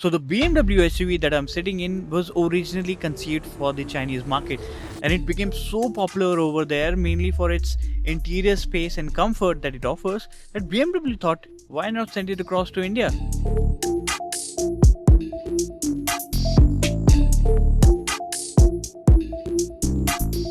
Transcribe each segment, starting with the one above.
So the BMW SUV that I'm sitting in was originally conceived for the Chinese market, and it became so popular over there mainly for its interior space and comfort that it offers that BMW thought, why not send it across to India?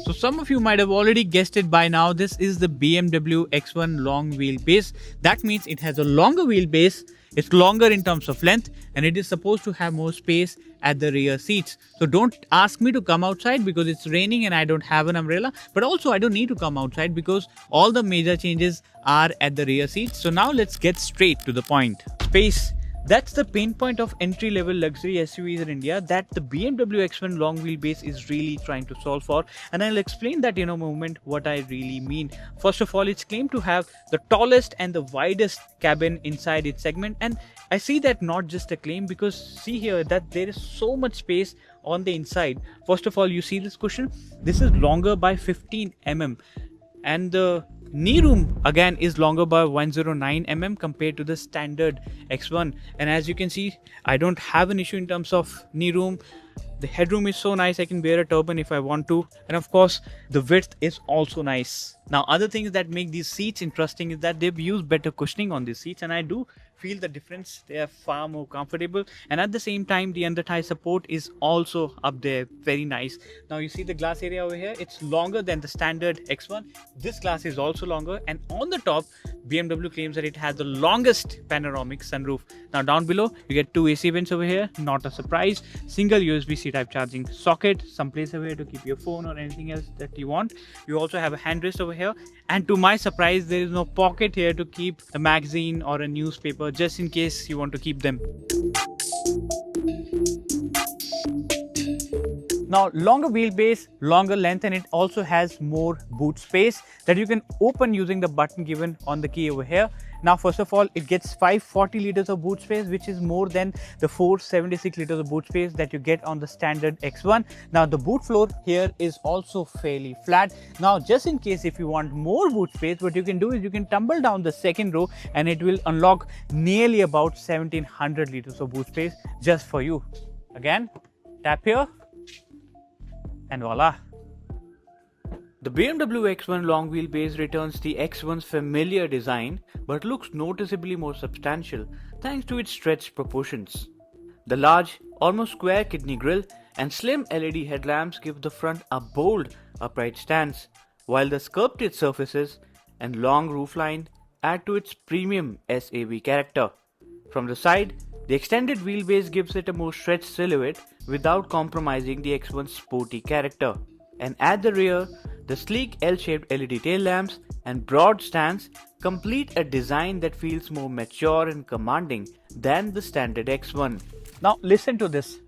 So some of you might have already guessed it by now. This is the BMW X1 long wheelbase. That means it has a longer wheelbase, it's longer in terms of length, and it is supposed to have more space at the rear seats. So don't ask me to come outside because it's raining and I don't have an umbrella. But also I don't need to come outside because all the major changes are at the rear seats. So now let's get straight to the point. Space. That's the pain point of entry-level luxury SUVs in India that the BMW X1 long wheelbase is really trying to solve for, and I'll explain that in a moment what I really mean. First of all, it's claimed to have the tallest and the widest cabin inside its segment, and I see that not just a claim because see here that there is so much space on the inside. First of all, you see this cushion? This is longer by 15 mm, and the knee room again is longer by 109 mm compared to the standard X1, and as you can see I don't have an issue in terms of knee room. The headroom is so nice, I can wear a turban if I want to, and of course the width is also nice. Now other things that make these seats interesting is that they've used better cushioning on these seats, and I do feel the difference. They are far more comfortable, and at the same time the under thigh support is also up there, very nice. Now you see the glass area over here, it's longer than the standard X1. This glass is also longer, and on the top BMW claims that it has the longest panoramic sunroof. Now down below you get two AC vents over here, not a surprise. Single USB-C type charging socket, some place over here to keep your phone or anything else that you want. You also have a handrest over here, and to my surprise there is no pocket here to keep a magazine or a newspaper just in case you want to keep them. Now longer wheelbase, longer length, and it also has more boot space that you can open using the button given on the key over here. Now first of all, it gets 540 liters of boot space, which is more than the 476 liters of boot space that you get on the standard X1. Now the boot floor here is also fairly flat. Now just in case if you want more boot space, what you can do is you can tumble down the second row and it will unlock nearly about 1700 liters of boot space just for you. Again, tap here and voila. The BMW X1 long wheelbase returns the X1's familiar design but looks noticeably more substantial thanks to its stretched proportions. The large, almost square kidney grille and slim LED headlamps give the front a bold, upright stance, while the sculpted surfaces and long roofline add to its premium SAV character. From the side, the extended wheelbase gives it a more stretched silhouette without compromising the X1's sporty character. And at the rear, the sleek L-shaped LED tail lamps and broad stance complete a design that feels more mature and commanding than the standard X1. Now listen to this.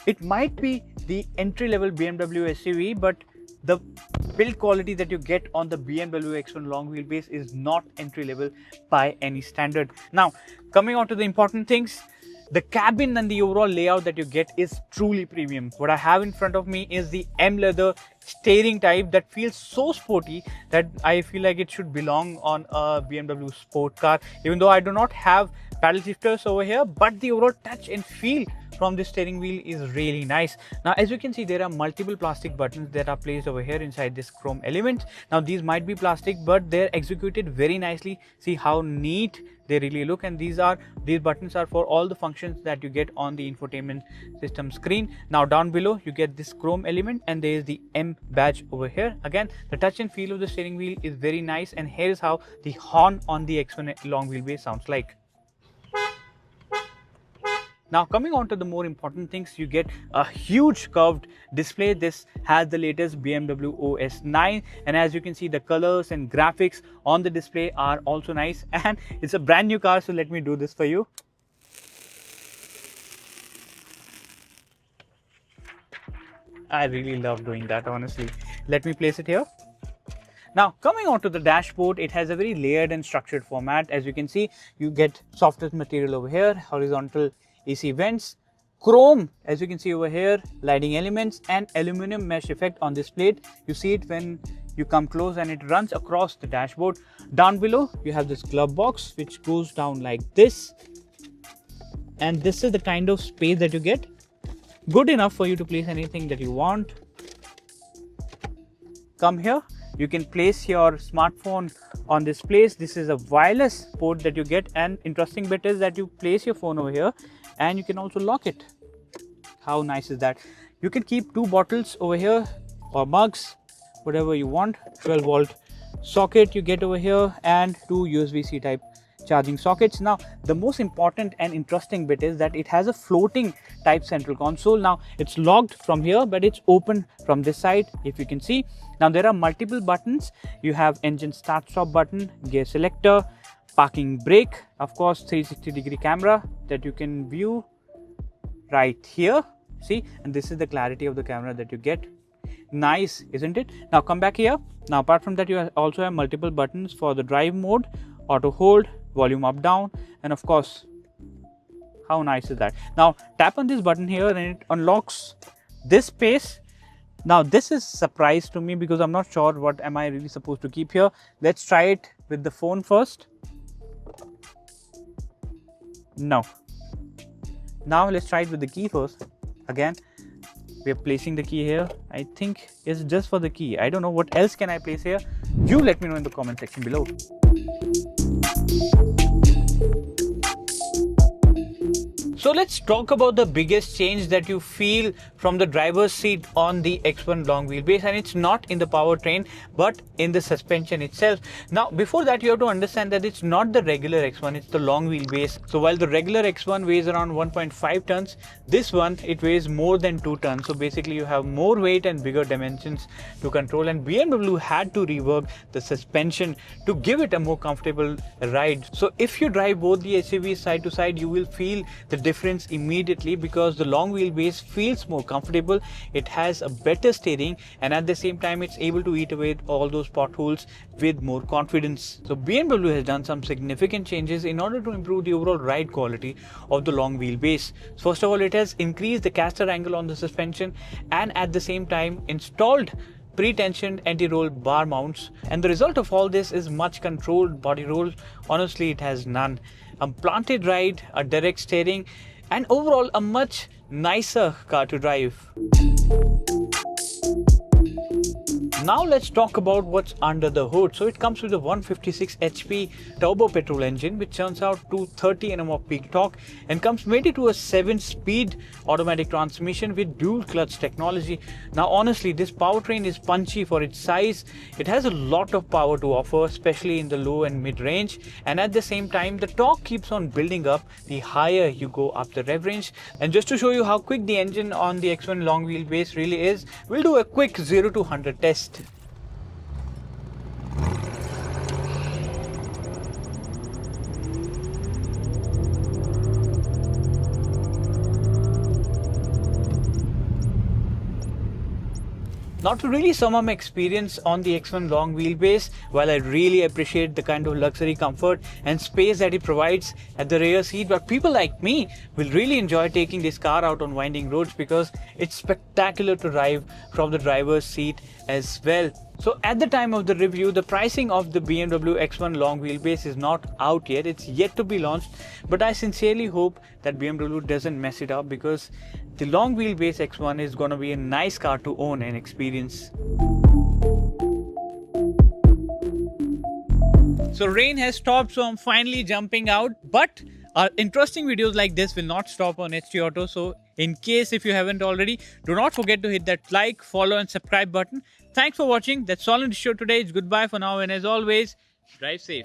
It might be the entry-level BMW SUV, but the build quality that you get on the BMW X1 long wheelbase is not entry-level by any standard. Now, coming on to the important things, the cabin and the overall layout that you get is truly premium. What I have in front of me is the M leather steering type that feels so sporty that I feel like it should belong on a BMW sport car, even though I do not have paddle shifters over here, but the overall touch and feel from the steering wheel is really nice. Now as you can see, there are multiple plastic buttons that are placed over here inside this chrome element. Now these might be plastic, but they're executed very nicely. See how neat they really look, and these buttons are for all the functions that you get on the infotainment system screen. Now down below you get this chrome element, and there is the M badge over here. Again, the touch and feel of the steering wheel is very nice, and here's how the horn on the X1 long wheelbase sounds like. Now coming on to the more important things, you get a huge curved display. This has the latest BMW OS 9, and as you can see, the colors and graphics on the display are also nice, and it's a brand new car, so let me do this for you. I really love doing that, honestly. Let me place it here. Now coming on to the dashboard, it has a very layered and structured format. As you can see, you get softest material over here, horizontal AC vents, chrome as you can see over here, lighting elements, and aluminum mesh effect on this plate. You see it when you come close and it runs across the dashboard. Down below you have this glove box which goes down like this, and this is the kind of space that you get. Good enough for you to place anything that you want. Come here, you can place your smartphone on this place. This is a wireless port that you get, and interesting bit is that you place your phone over here and you can also lock it. How nice is that? You can keep 2 bottles over here or mugs, whatever you want. 12-volt socket you get over here, and 2 USB-C type charging sockets. Now the most important and interesting bit is that it has a floating type central console. Now it's locked from here, but it's open from this side, if you can see. Now there are multiple buttons. You have engine start stop button, gear selector, parking brake, of course 360-degree camera that you can view right here. See, and this is the clarity of the camera that you get. Nice, isn't it? Now come back here. Now apart from that, you also have multiple buttons for the drive mode, auto hold, volume up down, and of course, how nice is that? Now tap on this button here and it unlocks this space. Now this is a surprise to me because I'm not sure what am I really supposed to keep here. Let's try it with the phone first. No. Now let's try it with the key first. Again, we are placing the key here. I think it's just for the key. I don't know what else can I place here. You let me know in the comment section below. So let's talk about the biggest change that you feel from the driver's seat on the X1 long wheelbase, and it's not in the powertrain but in the suspension itself. Now before that, you have to understand that it's not the regular X1, it's the long wheelbase. So while the regular X1 weighs around 1.5 tons, this one it weighs more than 2 tons. So basically you have more weight and bigger dimensions to control, and BMW had to rework the suspension to give it a more comfortable ride. So if you drive both the SUVs side to side, you will feel the difference immediately because the long wheelbase feels more comfortable. It has a better steering, and at the same time it's able to eat away all those potholes with more confidence. So BMW has done some significant changes in order to improve the overall ride quality of the long wheelbase. First of all, it has increased the caster angle on the suspension and at the same time installed pre-tensioned anti-roll bar mounts, and the result of all this is much controlled body roll. Honestly, it has none. A planted ride, a direct steering, and overall a much nicer car to drive. Now let's talk about what's under the hood. So it comes with a 156 HP turbo petrol engine which churns out 230 Nm of peak torque and comes mated to a 7-speed automatic transmission with dual clutch technology. Now honestly, this powertrain is punchy for its size. It has a lot of power to offer, especially in the low and mid range, and at the same time the torque keeps on building up the higher you go up the rev range. And just to show you how quick the engine on the X1 long wheelbase really is, we'll do a quick 0 to 100 test. Now to really sum up my experience on the X1 long wheelbase, while I really appreciate the kind of luxury, comfort and space that it provides at the rear seat, but people like me will really enjoy taking this car out on winding roads because it's spectacular to drive from the driver's seat as well. So at the time of the review, the pricing of the BMW X1 long wheelbase is not out yet. It's yet to be launched, but I sincerely hope that BMW doesn't mess it up because the long wheelbase X1 is going to be a nice car to own and experience. So rain has stopped, so I'm finally jumping out, but interesting videos like this will not stop on HT Auto. So in case if you haven't already, do not forget to hit that like, follow and subscribe button. Thanks for watching. That's all in the show today. It's goodbye for now, and as always, drive safe.